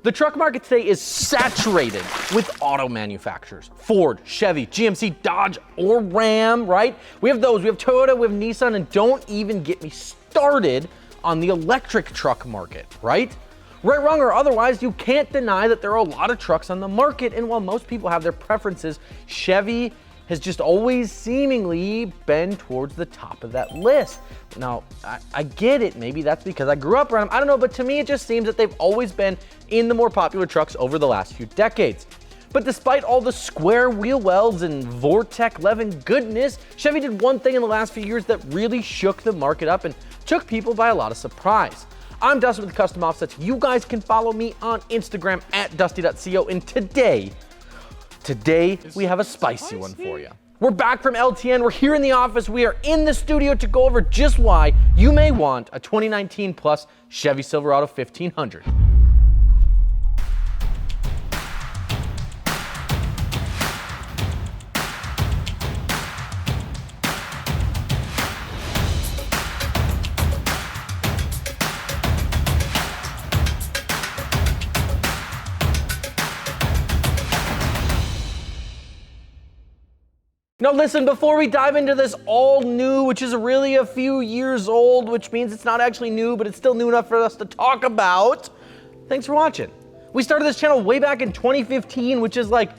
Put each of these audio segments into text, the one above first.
The truck market today is saturated with auto manufacturers. Ford, Chevy, GMC, Dodge, or Ram, right? We have those, we have Toyota, we have Nissan, and don't even get me started on the electric truck market, right? Right, wrong, or otherwise, you can't deny that there are a lot of trucks on the market, and while most people have their preferences, Chevy has just always seemingly been towards the top of that list. Now, I get it, maybe that's because I grew up around them, I don't know, but to me it just seems that they've always been in the more popular trucks over the last few decades. But despite all the square wheel welds and Vortec Levin goodness, Chevy did one thing in the last few years that really shook the market up and took people by a lot of surprise. I'm Dustin with Custom Offsets. You guys can follow me on Instagram at dusty.co, and today we have a spicy one for you. We're back from LTN, we're here in the office, we are in the studio to go over just why you may want a 2019 plus Chevy Silverado 1500. Now listen, before we dive into this all new, which is really a few years old, which means it's not actually new, but it's still new enough for us to talk about, thanks for watching. We started this channel way back in 2015, which is like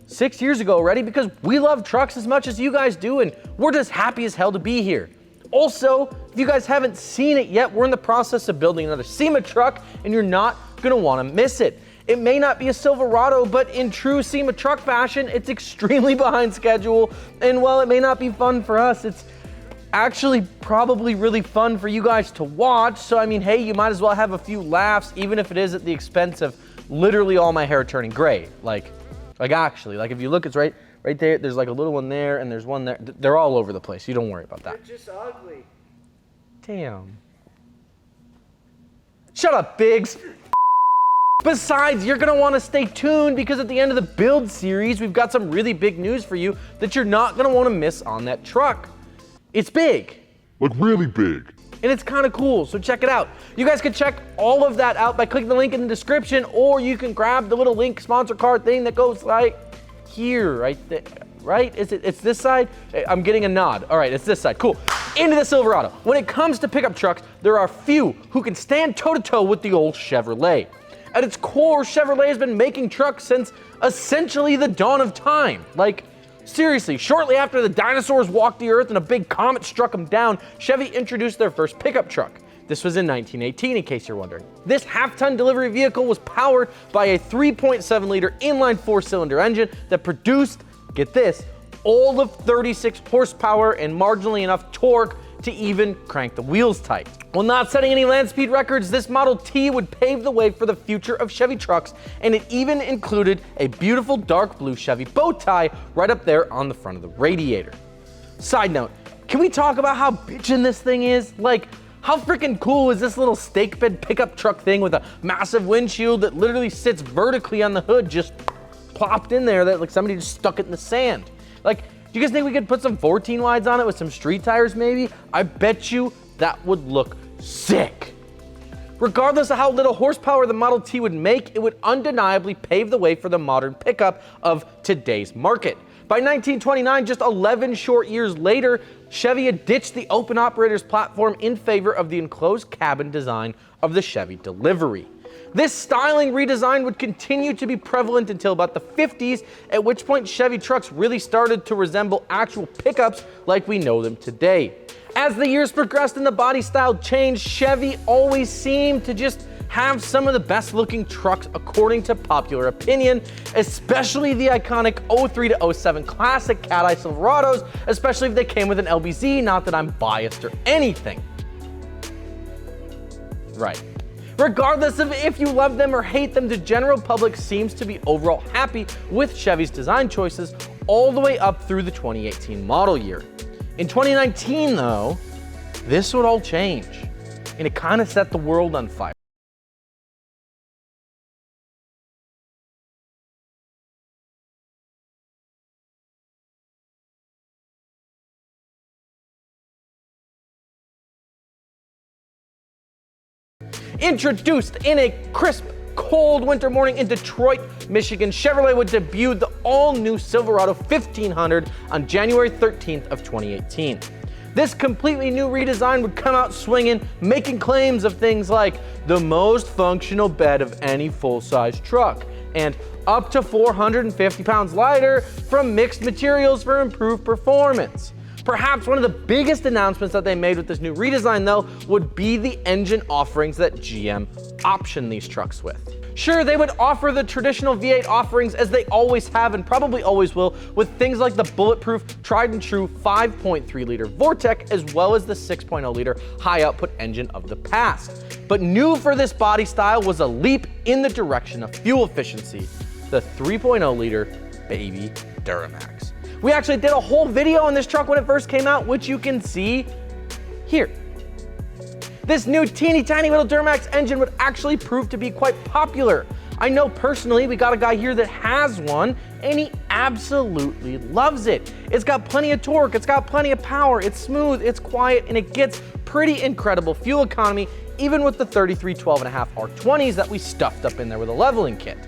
6 years ago already, because we love trucks as much as you guys do, and we're just happy as hell to be here. Also, if you guys haven't seen it yet, we're in the process of building another SEMA truck, and you're not gonna wanna miss it. It may not be a Silverado, but in true SEMA truck fashion, it's extremely behind schedule. And while it may not be fun for us, it's actually probably really fun for you guys to watch. So I mean, hey, you might as well have a few laughs, even if it is at the expense of literally all my hair turning gray. Like actually, like if you look, it's right there. There's like a little one there, and there's one there. They're all over the place. You don't worry about that. They're just ugly. Damn. Shut up, Biggs. Besides, you're gonna wanna stay tuned because at the end of the build series, we've got some really big news for you that you're not gonna wanna miss on that truck. It's big. Like really big. And it's kinda cool, so check it out. You guys can check all of that out by clicking the link in the description, or you can grab the little link sponsor card thing that goes like here, right there, right? It's this side? I'm getting a nod. All right, it's this side, cool. Into the Silverado. When it comes to pickup trucks, there are few who can stand toe-to-toe with the old Chevrolet. At its core, Chevrolet has been making trucks since essentially the dawn of time. Like, seriously, shortly after the dinosaurs walked the earth and a big comet struck them down, Chevy introduced their first pickup truck. This was in 1918, in case you're wondering. This half-ton delivery vehicle was powered by a 3.7-liter inline four-cylinder engine that produced, get this, all of 36 horsepower and marginally enough torque to even crank the wheels tight. While not setting any land speed records, this Model T would pave the way for the future of Chevy trucks, and it even included a beautiful dark blue Chevy bow tie right up there on the front of the radiator. Side note, can we talk about how bitchin' this thing is? Like, how freaking cool is this little stake bed pickup truck thing with a massive windshield that literally sits vertically on the hood, just plopped in there, that like somebody just stuck it in the sand? Like, do you guys think we could put some 14 wides on it with some street tires maybe? I bet you that would look sick. Regardless of how little horsepower the Model T would make, it would undeniably pave the way for the modern pickup of today's market. By 1929, just 11 short years later, Chevy had ditched the open operator's platform in favor of the enclosed cabin design of the Chevy Delivery. This styling redesign would continue to be prevalent until about the 50s, at which point Chevy trucks really started to resemble actual pickups like we know them today. As the years progressed and the body style changed, Chevy always seemed to just have some of the best looking trucks according to popular opinion, especially the iconic 03 to 07 classic Cat Eye Silverados, especially if they came with an LBZ, not that I'm biased or anything. Right. Regardless of if you love them or hate them, the general public seems to be overall happy with Chevy's design choices all the way up through the 2018 model year. In 2019 though, this would all change, and it kind of set the world on fire. Introduced in a crisp cold winter morning in Detroit, Michigan, Chevrolet would debut the all-new Silverado 1500 on January 13th of 2018. This completely new redesign would come out swinging, making claims of things like the most functional bed of any full-size truck and up to 450 pounds lighter from mixed materials for improved performance. Perhaps one of the biggest announcements that they made with this new redesign, though, would be the engine offerings that GM optioned these trucks with. Sure, they would offer the traditional V8 offerings as they always have and probably always will, with things like the bulletproof, tried and true 5.3 liter Vortec, as well as the 6.0 liter high output engine of the past. But new for this body style was a leap in the direction of fuel efficiency, the 3.0 liter baby Duramax. We actually did a whole video on this truck when it first came out, which you can see here. This new teeny tiny little Duramax engine would actually prove to be quite popular. I know personally we got a guy here that has one and he absolutely loves it. It's got plenty of torque, it's got plenty of power, it's smooth, it's quiet, and it gets pretty incredible fuel economy even with the 33 12.5 R20s that we stuffed up in there with a leveling kit.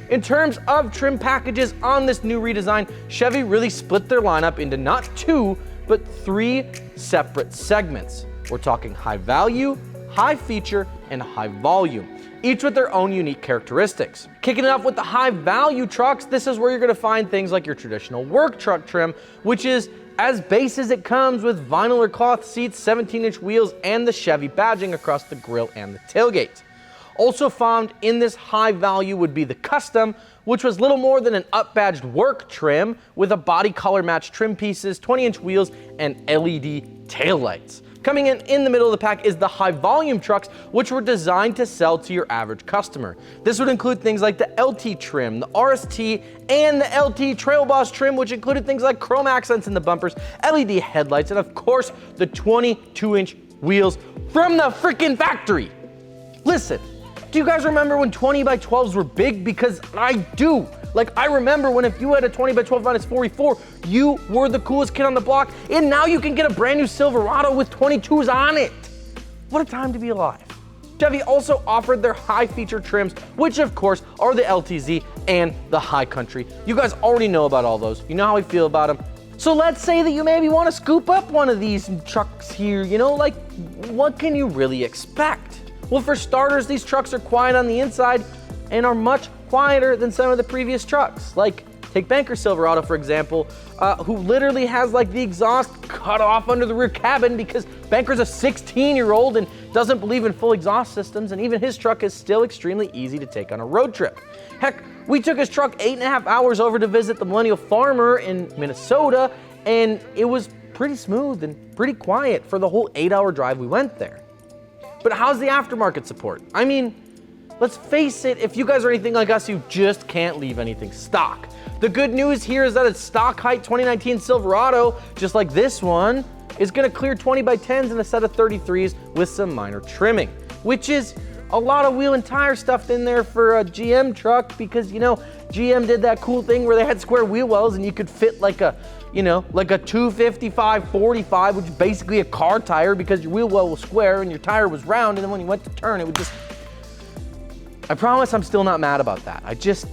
In terms of trim packages on this new redesign, Chevy really split their lineup into not 2, but 3 separate segments. We're talking high value, high feature, and high volume, each with their own unique characteristics. Kicking it off with the high value trucks, this is where you're gonna find things like your traditional work truck trim, which is as base as it comes with vinyl or cloth seats, 17-inch wheels, and the Chevy badging across the grille and the tailgate. Also found in this high value would be the Custom, which was little more than an up-badged work trim with a body color matched trim pieces, 20-inch wheels, and LED taillights. Coming in the middle of the pack is the high volume trucks, which were designed to sell to your average customer. This would include things like the LT trim, the RST, and the LT Trail Boss trim, which included things like chrome accents in the bumpers, LED headlights, and of course, the 22-inch wheels from the freaking factory. Listen, do you guys remember when 20 by 12s were big? Because I do. Like, I remember when if you had a 20 by 12 minus 44, you were the coolest kid on the block, and now you can get a brand new Silverado with 22s on it. What a time to be alive. Chevy also offered their high feature trims, which of course are the LTZ and the High Country. You guys already know about all those. You know how we feel about them. So let's say that you maybe want to scoop up one of these trucks here, you know, like what can you really expect? Well, for starters, these trucks are quiet on the inside and are much quieter than some of the previous trucks. Like, take Banker's Silverado, for example, who literally has like the exhaust cut off under the rear cabin because Banker's a 16-year-old and doesn't believe in full exhaust systems, and even his truck is still extremely easy to take on a road trip. Heck, we took his truck 8.5 hours over to visit the Millennial Farmer in Minnesota, and it was pretty smooth and pretty quiet for the whole 8-hour drive we went there. But how's the aftermarket support? I mean, let's face it, if you guys are anything like us, you just can't leave anything stock. The good news here is that a stock height 2019 Silverado, just like this one, is gonna clear 20 by 10s and a set of 33s with some minor trimming, which is a lot of wheel and tire stuffed in there for a GM truck because, you know, GM did that cool thing where they had square wheel wells and you could fit like a, you know, like a 255/45, which is basically a car tire because your wheel well was square and your tire was round, and then when you went to turn, it would just... I promise I'm still not mad about that. I'm just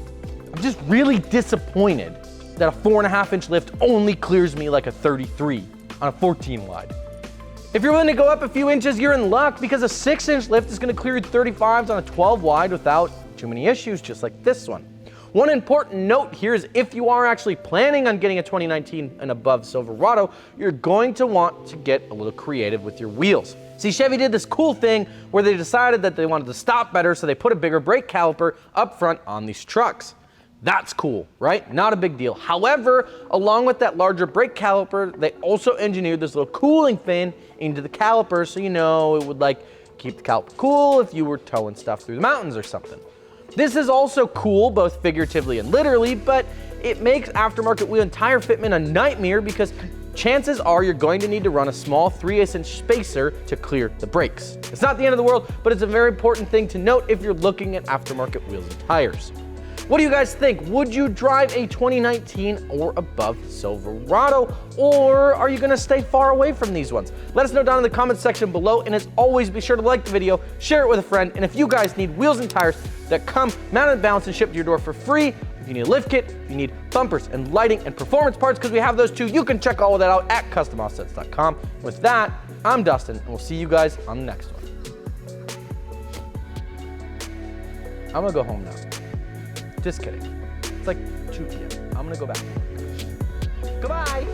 really disappointed that a 4.5-inch lift only clears me like a 33 on a 14 wide. If you're willing to go up a few inches, you're in luck because a 6-inch lift is gonna clear your 35s on a 12 wide without too many issues, just like this one. One important note here is if you are actually planning on getting a 2019 and above Silverado, you're going to want to get a little creative with your wheels. See, Chevy did this cool thing where they decided that they wanted to stop better, so they put a bigger brake caliper up front on these trucks. That's cool, right? Not a big deal. However, along with that larger brake caliper, they also engineered this little cooling fin into the caliper, so you know it would like keep the caliper cool if you were towing stuff through the mountains or something. This is also cool, both figuratively and literally, but it makes aftermarket wheel and tire fitment a nightmare because chances are you're going to need to run a small 3/8-inch spacer to clear the brakes. It's not the end of the world, but it's a very important thing to note if you're looking at aftermarket wheels and tires. What do you guys think? Would you drive a 2019 or above Silverado, or are you gonna stay far away from these ones? Let us know down in the comment section below, and as always, be sure to like the video, share it with a friend, and if you guys need wheels and tires that come mounted, balanced, and shipped to your door for free, if you need a lift kit, if you need bumpers and lighting and performance parts, because we have those too, you can check all of that out at customoffsets.com. With that, I'm Dustin, and we'll see you guys on the next one. I'm gonna go home now. Just kidding. It's like 2 p.m. I'm gonna go back. Goodbye.